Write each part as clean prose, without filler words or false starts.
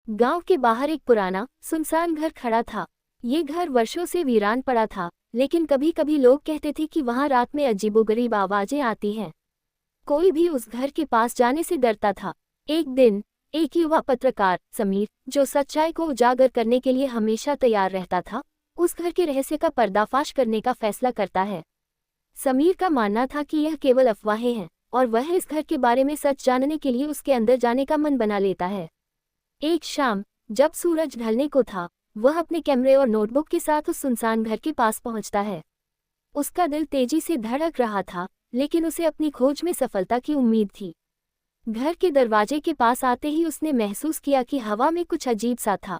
गांव के बाहर एक पुराना सुनसान घर खड़ा था। ये घर वर्षों से वीरान पड़ा था, लेकिन कभी कभी लोग कहते थे कि वहां रात में अजीबोगरीब आवाजें आती हैं। कोई भी उस घर के पास जाने से डरता था। एक दिन एक युवा पत्रकार समीर, जो सच्चाई को उजागर करने के लिए हमेशा तैयार रहता था, उस घर के रहस्य का पर्दाफाश करने का फैसला करता है। समीर का मानना था कि यह केवल अफवाहें हैं, और वह इस घर के बारे में सच जानने के लिए उसके अंदर जाने का मन बना लेता है। एक शाम जब सूरज ढलने को था, वह अपने कैमरे और नोटबुक के साथ उस सुनसान घर के पास पहुंचता है। उसका दिल तेजी से धड़क रहा था, लेकिन उसे अपनी खोज में सफलता की उम्मीद थी। घर के दरवाजे के पास आते ही उसने महसूस किया कि हवा में कुछ अजीब सा था।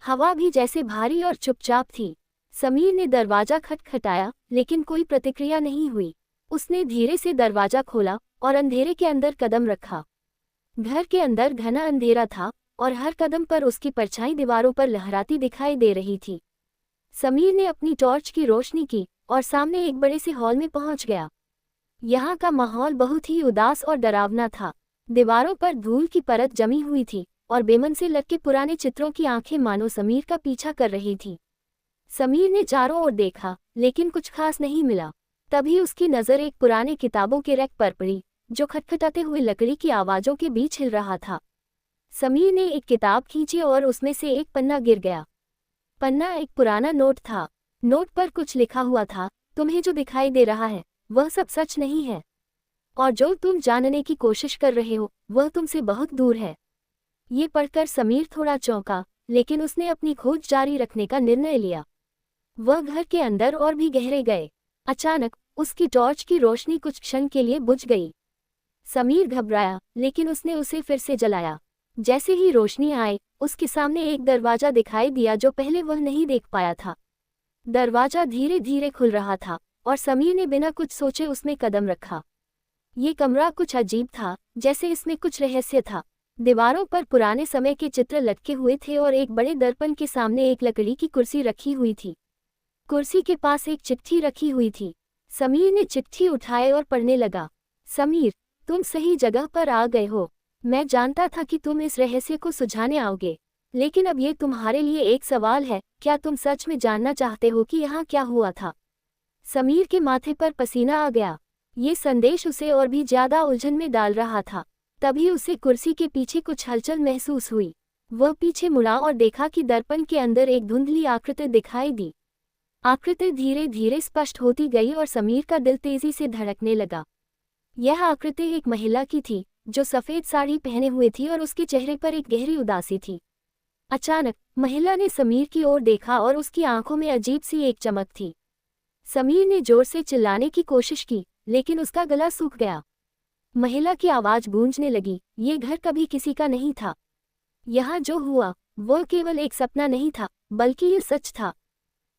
हवा भी जैसे भारी और चुपचाप थी। समीर ने दरवाजा खटखटाया, लेकिन कोई प्रतिक्रिया नहीं हुई। उसने धीरे से दरवाजा खोला और अंधेरे के अंदर कदम रखा। घर के अंदर घना अंधेरा था, और हर कदम पर उसकी परछाई दीवारों पर लहराती दिखाई दे रही थी। समीर ने अपनी टॉर्च की रोशनी की और सामने एक बड़े से हॉल में पहुंच गया। यहाँ का माहौल बहुत ही उदास और डरावना था। दीवारों पर धूल की परत जमी हुई थी, और बेमन से लटके पुराने चित्रों की आंखें मानो समीर का पीछा कर रही थी। समीर ने चारों ओर देखा, लेकिन कुछ खास नहीं मिला। तभी उसकी नज़र एक पुराने किताबों के रैक पर पड़ी, जो खटखटाते हुए लकड़ी की आवाज़ों के बीच हिल रहा था। समीर ने एक किताब खींची और उसमें से एक पन्ना गिर गया। पन्ना एक पुराना नोट था। नोट पर कुछ लिखा हुआ था, तुम्हें जो दिखाई दे रहा है वह सब सच नहीं है, और जो तुम जानने की कोशिश कर रहे हो वह तुमसे बहुत दूर है। ये पढ़कर समीर थोड़ा चौंका, लेकिन उसने अपनी खोज जारी रखने का निर्णय लिया। वह घर के अंदर और भी गहरे गए। अचानक उसकी टॉर्च की रोशनी कुछ क्षण के लिए बुझ गई। समीर घबराया, लेकिन उसने उसे फिर से जलाया। जैसे ही रोशनी आई, उसके सामने एक दरवाजा दिखाई दिया जो पहले वह नहीं देख पाया था। दरवाजा धीरे धीरे खुल रहा था, और समीर ने बिना कुछ सोचे उसमें कदम रखा। ये कमरा कुछ अजीब था, जैसे इसमें कुछ रहस्य था। दीवारों पर पुराने समय के चित्र लटके हुए थे, और एक बड़े दर्पण के सामने एक लकड़ी की कुर्सी रखी हुई थी। कुर्सी के पास एक चिट्ठी रखी हुई थी। समीर ने चिट्ठी उठाई और पढ़ने लगा। समीर, तुम सही जगह पर आ गए हो। मैं जानता था कि तुम इस रहस्य को सुलझाने आओगे, लेकिन अब ये तुम्हारे लिए एक सवाल है। क्या तुम सच में जानना चाहते हो कि यहाँ क्या हुआ था? समीर के माथे पर पसीना आ गया। ये संदेश उसे और भी ज्यादा उलझन में डाल रहा था। तभी उसे कुर्सी के पीछे कुछ हलचल महसूस हुई। वह पीछे मुड़ा और देखा कि दर्पण के अंदर एक धुंधली आकृति दिखाई दी। आकृति धीरे धीरे स्पष्ट होती गई, और समीर का दिल तेजी से धड़कने लगा। यह आकृति एक महिला की थी, जो सफ़ेद साड़ी पहने हुए थी, और उसके चेहरे पर एक गहरी उदासी थी। अचानक महिला ने समीर की ओर देखा, और उसकी आंखों में अजीब सी एक चमक थी। समीर ने जोर से चिल्लाने की कोशिश की, लेकिन उसका गला सूख गया। महिला की आवाज़ गूंजने लगी, ये घर कभी किसी का नहीं था। यहाँ जो हुआ वो केवल एक सपना नहीं था, बल्कि ये सच था।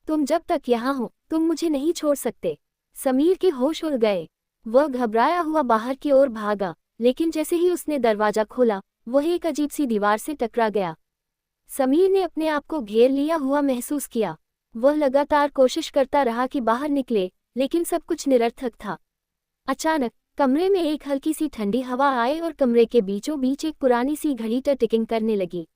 तुम जब तक यहाँ हो, तुम मुझे नहीं छोड़ सकते। समीर के होश उड़ गए। वह घबराया हुआ बाहर की ओर भागा, लेकिन जैसे ही उसने दरवाजा खोला, वह एक अजीब सी दीवार से टकरा गया। समीर ने अपने आप को घेर लिया हुआ महसूस किया। वह लगातार कोशिश करता रहा कि बाहर निकले, लेकिन सब कुछ निरर्थक था। अचानक कमरे में एक हल्की सी ठंडी हवा आई, और कमरे के बीचों बीच एक पुरानी सी घड़ी टिकिंग करने लगी।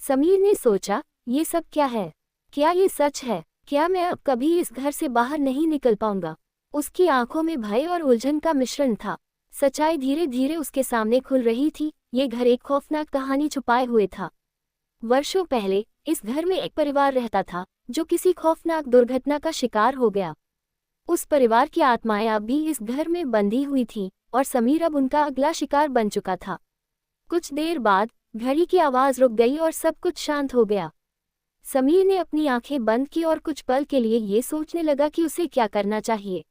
समीर ने सोचा, ये सब क्या है? क्या ये सच है? क्या मैं अब कभी इस घर से बाहर नहीं निकल पाऊंगा? उसकी आंखों में भय और उलझन का मिश्रण था। सच्चाई धीरे धीरे उसके सामने खुल रही थी। ये घर एक खौफनाक कहानी छुपाए हुए था। वर्षों पहले इस घर में एक परिवार रहता था, जो किसी खौफनाक दुर्घटना का शिकार हो गया। उस परिवार की आत्माएं अब भी इस घर में बंधी हुई थीं, और समीर अब उनका अगला शिकार बन चुका था। कुछ देर बाद घड़ी की आवाज़ रुक गई, और सब कुछ शांत हो गया। समीर ने अपनी आंखें बंद की और कुछ पल के लिए ये सोचने लगा कि उसे क्या करना चाहिए।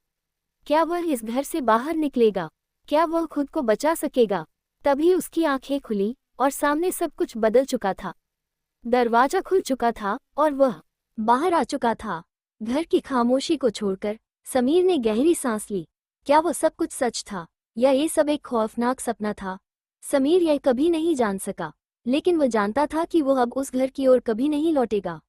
क्या वह इस घर से बाहर निकलेगा? क्या वह खुद को बचा सकेगा? तभी उसकी आंखें खुली, और सामने सब कुछ बदल चुका था। दरवाजा खुल चुका था, और वह बाहर आ चुका था। घर की खामोशी को छोड़कर समीर ने गहरी सांस ली। क्या वो सब कुछ सच था, या ये सब एक खौफनाक सपना था? समीर यह कभी नहीं जान सका, लेकिन वह जानता था कि वो अब उस घर की ओर कभी नहीं लौटेगा।